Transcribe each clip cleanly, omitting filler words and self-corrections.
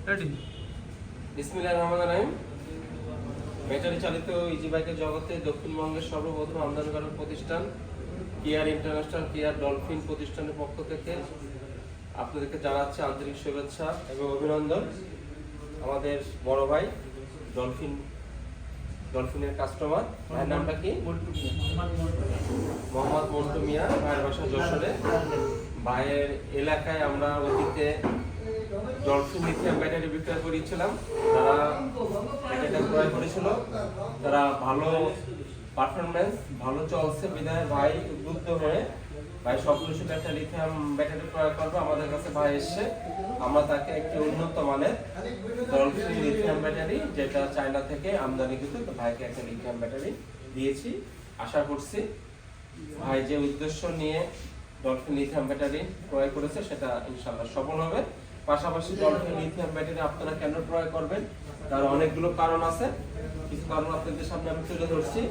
বিসমিল্লাহির রহমানির রহিম। ব্যাটারি চালিত ইজি বাইকের জগতে দক্ষিণবঙ্গের সর্বপ্রথম আমদানিকারক প্রতিষ্ঠান কিয়ার ইন্টারন্যাশনাল কিয়ার ডলফিন প্রতিষ্ঠানের পক্ষ থেকে আপনাদেরকে জানাচ্ছি আন্তরিক শুভেচ্ছা এবং অভিনন্দন। আমাদের বড় ভাই ডলফিনের কাস্টমার, ভাইয়ের নামটা কি? মোহাম্মদ মন্টু মিয়া। ভাইয়ের বাসা যশোরে। ভাইয়ের এলাকায় আমরা অতীতে ডলফিন লিথিয়াম ব্যাটারি বিক্রয় করেছিলাম। যারা ব্যাটারিটা ক্রয় করেছিল তারা ভালো পারফরমেন্স, ভালো চলছে বিধায় ভাই উদ্বুদ্ধ হয়ে ভাই সবকিছু একটা লিথিয়াম ব্যাটারি ক্রয় করবে। আমাদের কাছে ভাই এসছে, আমরা তাকে একটি উন্নত মানের ডলফিন লিথিয়াম ব্যাটারি, যেটা চায়না থেকে আমদানিকৃত, তো ভাইকে একটা লিথিয়াম ব্যাটারি দিয়েছি। আশা করছি ভাই যে উদ্দেশ্য নিয়ে ডলফিন লিথিয়াম ব্যাটারি ক্রয় করেছে সেটা ইনশাআল্লাহ সফল হবে। পাশাপাশি ডলফিন লিথিয়াম ব্যাটারি আপনারা কেন ক্রয় করবেন তার অনেকগুলো কারণ আছে। কিছু কারণ আপনাদের সামনে আমি তুলে ধরছি।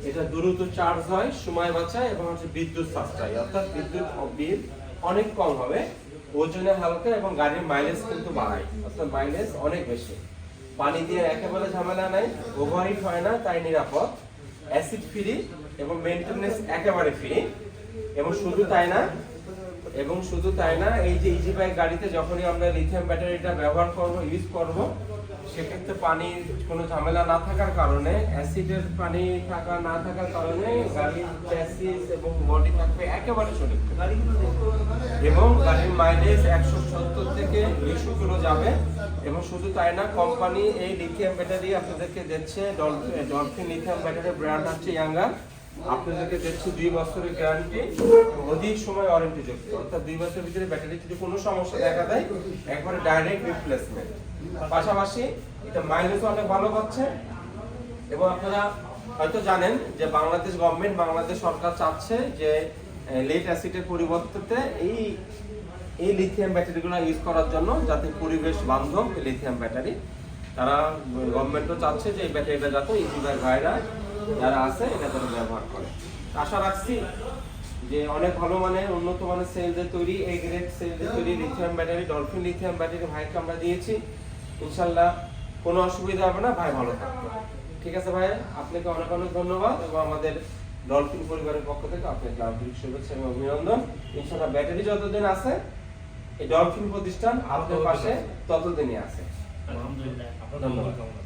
এটা দ্রুত চার্জ হয়, সময় বাঁচায় এবং হচ্ছে বিদ্যুৎ সাশ্রয়, অর্থাৎ বিদ্যুৎ বিল অনেক কম হবে, ওজনে হালকা এবং গাড়ির মাইলেজ কিন্তু বাড়ায়, অর্থাৎ মাইলেজ অনেক বেশি। পানি দিয়ে একেবারে ঝামেলা নাই, ওভারহিট হয় না, তাই নিরাপদ, অ্যাসিড ফ্রি এবং মেইনটেনেন্স একেবারে ফ্রি। এবং শুধু তাই না এই যে ইজি বাইক গাড়িতে যখনই আমরা লিথিয়াম ব্যাটারিটা ব্যবহার করব, ইউজ করব, সেক্ষেত্রে পানির কোনো ঝামেলা না থাকার কারণে, অ্যাসিডের পানি না থাকার কারণে গাড়ির চ্যাসিস এবং বডি থাকবে একেবারে সুরক্ষিত এবং গাড়ির মাইলেজ 170 থেকে 200 কিলো যাবে। এবং শুধু তাই না, কোম্পানি এই লিথিয়াম ব্যাটারি আপনাদেরকে দিচ্ছে, ডলফিন লিথিয়াম ব্যাটারির ব্র্যান্ড হচ্ছে ইয়াঙ্গার, আপনাদেরকে দিচ্ছে 2 বছরের গ্যারান্টি, অধিক সময় ওয়ারেন্টি যুক্ত, অর্থাৎ 2 বছরের ভিতরে ব্যাটারি যদি কোনো সমস্যা দেখা দেয় একবারে ডাইরেক্ট রিপ্লেসমেন্ট। পাশাপাশি এটা মাইলেজ অনেক ভালো পাচ্ছে। এবং আপনারা হয়তো জানেন যে বাংলাদেশ গভর্নমেন্ট, বাংলাদেশ সরকার চাচ্ছে যে লেড অ্যাসিডের পরিবর্তে এই লিথিয়াম ব্যাটারিগুলো ইউজ করার জন্য, যাতে পরিবেশ বান্ধব লিথিয়াম ব্যাটারি, তারা গভর্নমেন্টও চাচ্ছে যে এই ব্যাটারিটা যাতে ইজি বাইক ভাইরা যারা আছে এটা তারা ব্যবহার করে। আশা রাখছি যে অনেক ভালো মানের, উন্নত মানের সেলদের তৈরি, এ গ্রেড সেলদের তৈরি lithium battery, dolphin lithium battery ভাইকে আমরা দিয়েছি। ইনশাআল্লাহ কোনো অসুবিধা হবে না, ভাই ভালো থাকবে। ঠিক আছে ভাই, আপনাকে অনেক অনেক ধন্যবাদ এবং আমাদের ডলফিন পরিবারের পক্ষ থেকে আপনাকে আন্তরিক শুভেচ্ছা এবং অভিনন্দন। ইনশাআল্লাহ ব্যাটারি যতদিন আছে এই ডলফিন প্রতিষ্ঠান আপনার পাশে ততদিনই আছে। আলহামদুলিল্লাহ। ধন্যবাদ।